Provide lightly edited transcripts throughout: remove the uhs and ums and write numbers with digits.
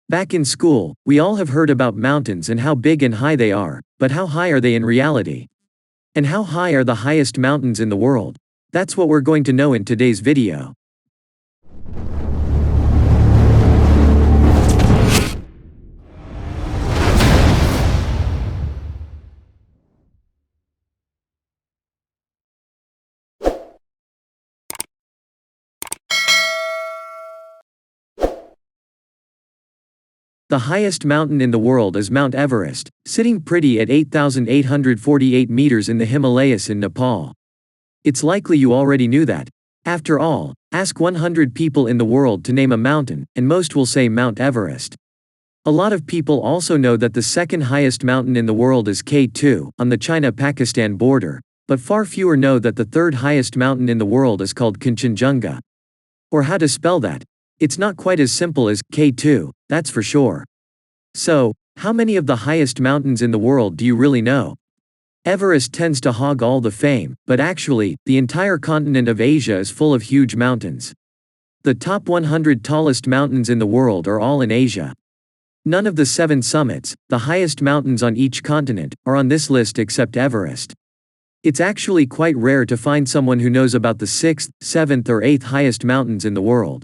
Back in school, we all have heard about mountains and how big and high they are, but how high are they in reality? And how high are the highest mountains in the world? That's what we're going to know in today's video. The highest mountain in the world is Mount Everest, sitting pretty at 8,848 meters in the Himalayas in Nepal. It's likely you already knew that. After all, ask 100 people in the world to name a mountain, and most will say Mount Everest. A lot of people also know that the second highest mountain in the world is K2, on the China-Pakistan border, but far fewer know that the third highest mountain in the world is called Kanchenjunga. Or how to spell that. It's not quite as simple as K2, that's for sure. So, how many of the highest mountains in the world do you really know? Everest tends to hog all the fame, but actually, the entire continent of Asia is full of huge mountains. The top 100 tallest mountains in the world are all in Asia. None of the 7 summits, the highest mountains on each continent, are on this list except Everest. It's actually quite rare to find someone who knows about the 6th, 7th or 8th highest mountains in the world.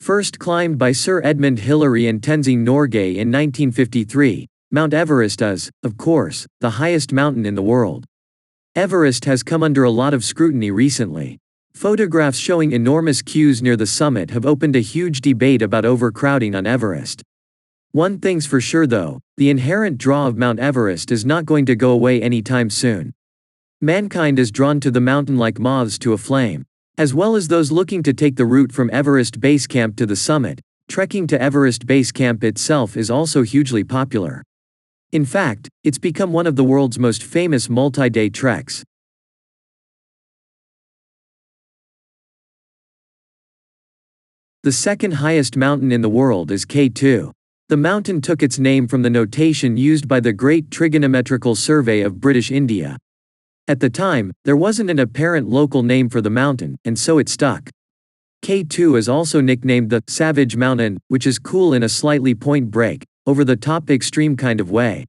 First climbed by Sir Edmund Hillary and Tenzing Norgay in 1953, Mount Everest is, of course, the highest mountain in the world. Everest has come under a lot of scrutiny recently. Photographs showing enormous queues near the summit have opened a huge debate about overcrowding on Everest. One thing's for sure though, the inherent draw of Mount Everest is not going to go away anytime soon. Mankind is drawn to the mountain like moths to a flame. As well as those looking to take the route from Everest Base Camp to the summit, trekking to Everest Base Camp itself is also hugely popular. In fact, it's become one of the world's most famous multi-day treks. The second highest mountain in the world is K2. The mountain took its name from the notation used by the Great Trigonometrical Survey of British India. At the time, there wasn't an apparent local name for the mountain, and so it stuck. K2 is also nicknamed the Savage Mountain, which is cool in a slightly point break, over-the-top extreme kind of way.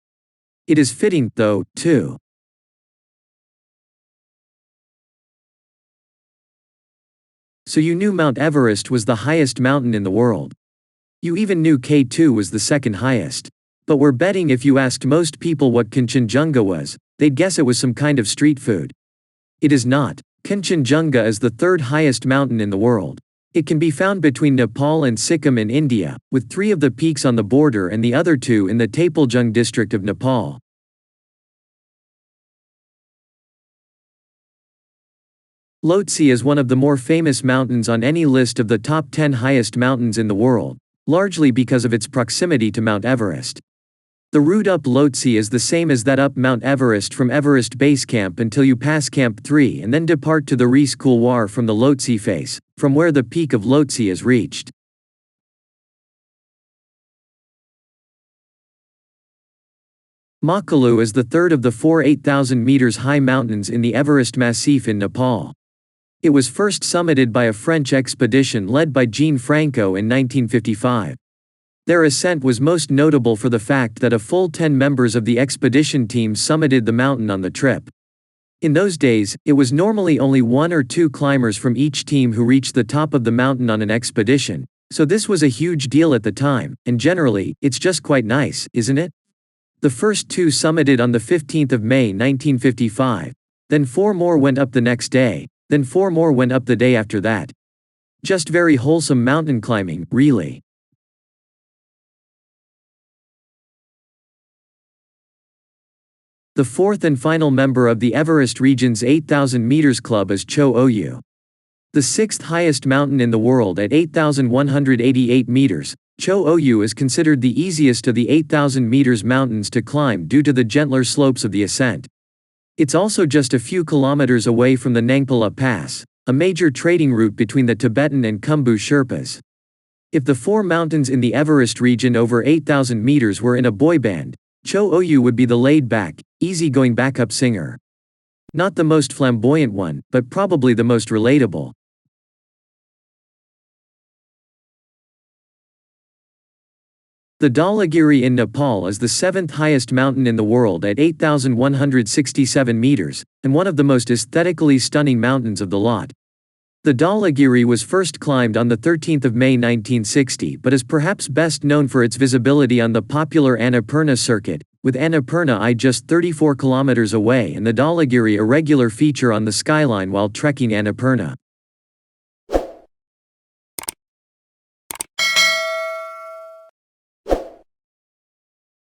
It is fitting, though, too. So you knew Mount Everest was the highest mountain in the world. You even knew K2 was the second highest. But we're betting if you asked most people what Kanchenjunga was, they'd guess it was some kind of street food. It is not. Kanchenjunga is the third highest mountain in the world. It can be found between Nepal and Sikkim in India, with 3 of the peaks on the border and the other 2 in the Taplejung district of Nepal. Lhotse is one of the more famous mountains on any list of the top 10 highest mountains in the world, largely because of its proximity to Mount Everest. The route up Lhotse is the same as that up Mount Everest from Everest Base Camp until you pass Camp 3 and then depart to the Rees Couloir from the Lhotse face, from where the peak of Lhotse is reached. Makalu is the third of the 4 8,000 meters high mountains in the Everest Massif in Nepal. It was first summited by a French expedition led by Jean Franco in 1955. Their ascent was most notable for the fact that a full 10 members of the expedition team summited the mountain on the trip. In those days, it was normally only 1 or 2 climbers from each team who reached the top of the mountain on an expedition, so this was a huge deal at the time, and generally, it's just quite nice, isn't it? The first 2 summited on the 15th of May 1955, then 4 more went up the next day, then 4 more went up the day after that. Just very wholesome mountain climbing, really. The fourth and final member of the Everest region's 8,000 meters club is Cho Oyu. The 6th highest mountain in the world at 8,188 meters, Cho Oyu is considered the easiest of the 8,000 meters mountains to climb due to the gentler slopes of the ascent. It's also just a few kilometers away from the Nangpala Pass, a major trading route between the Tibetan and Khumbu Sherpas. If the 4 mountains in the Everest region over 8,000 meters were in a boy band, Cho Oyu would be the laid-back, easy-going backup singer. Not the most flamboyant one, but probably the most relatable. The Dhaulagiri in Nepal is the seventh highest mountain in the world at 8,167 meters, and one of the most aesthetically stunning mountains of the lot. The Dhaulagiri was first climbed on 13 May 1960 but is perhaps best known for its visibility on the popular Annapurna circuit, with Annapurna I just 34 kilometers away and the Dhaulagiri a regular feature on the skyline while trekking Annapurna.